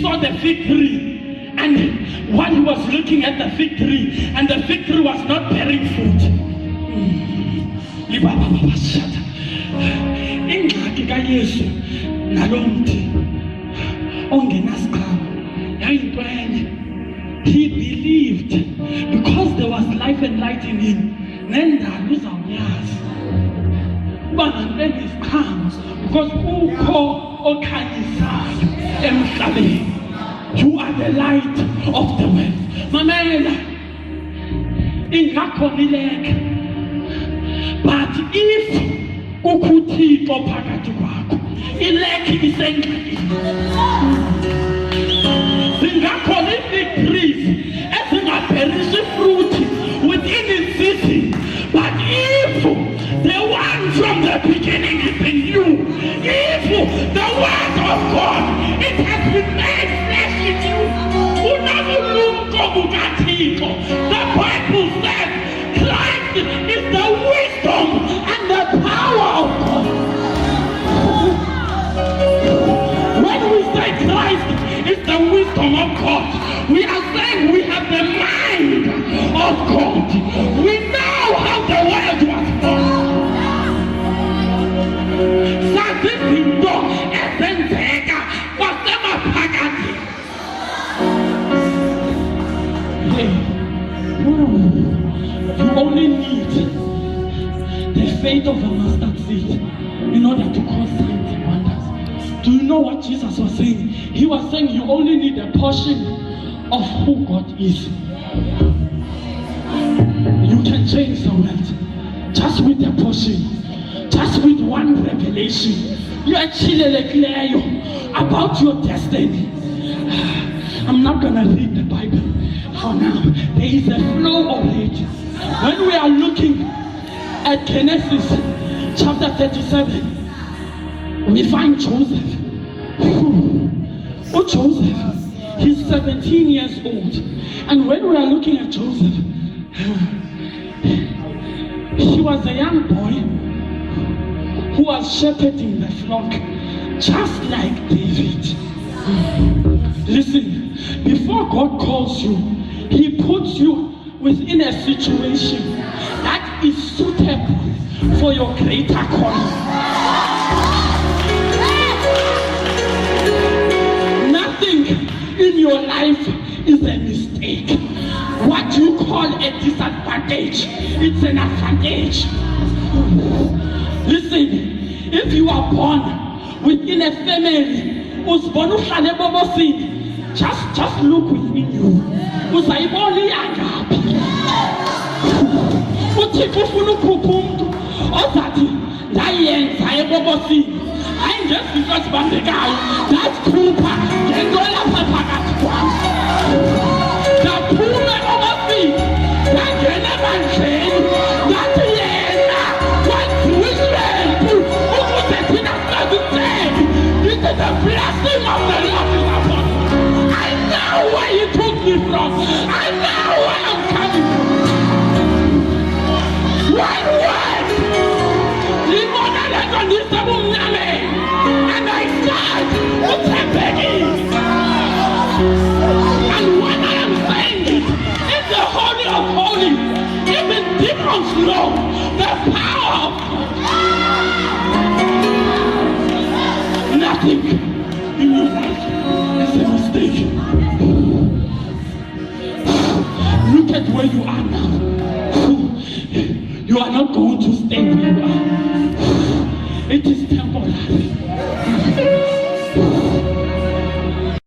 saw the fig tree, and while he was looking at the fig tree, and the fig tree was not bearing fruit. Ingxaki kaYesu nalo mthi ongenasiqhamo yayinto enye. He believed because there was life and light in him. Nendalo uzawuyazi uba ngantoni iziqhamo because ukho okhanyisayo emhlabeni. You are the light of the world. Mamela ingakhonileke, but if ukuthixo phakathi kwakho ilekhi isengxakini. Zingakhona i-fig trees ezingabherishi fruit within its season, but if the one from the beginning is in you, if the word of God, it has been made flesh in you, unabulumko bukathixo. The Bible says Christ is the wisdom and the power of God. When we say Christ is the wisdom of God, we are saying we have the mind of God. We know how the world was formed. Sazizinto ezenzeka kwasemaphakathi. You only need the faith of a mustard seed in order to cause signs and wonders. Do you know what Jesus was saying? He was saying you only need a portion of who God is. You can change the world just with a portion, just with one revelation. You actually declare about your destiny. I'm not gonna read the Bible for now. There is a flow of it. When we are looking at Genesis chapter 37, we find Joseph. Oh, Joseph, he's 17 years old. And when we are looking at Joseph, he was a young boy who was shepherding the flock, just like David. Listen, before God calls you, He puts you within a situation that is suitable for your greater calling. Nothing in your life is a mistake. What you call a disadvantage, it's an advantage. Listen, if you are born within a family, just look within you. I'm just because Bandegao, that's Cooper, then go up and pack at once. The Puma oversee, that Genevan chain, that Yena, what Israel, who was a sinner, this is the blessing of the Lord is upon me. I know where He took me from. I know where I'm coming from. One word. And I start begging. And when I am saying it, it's the Holy of Holies. Even demons know the power of God. Nothing in your life is a mistake. Look at where you are now. You are not going to stay where you are. It is temporary.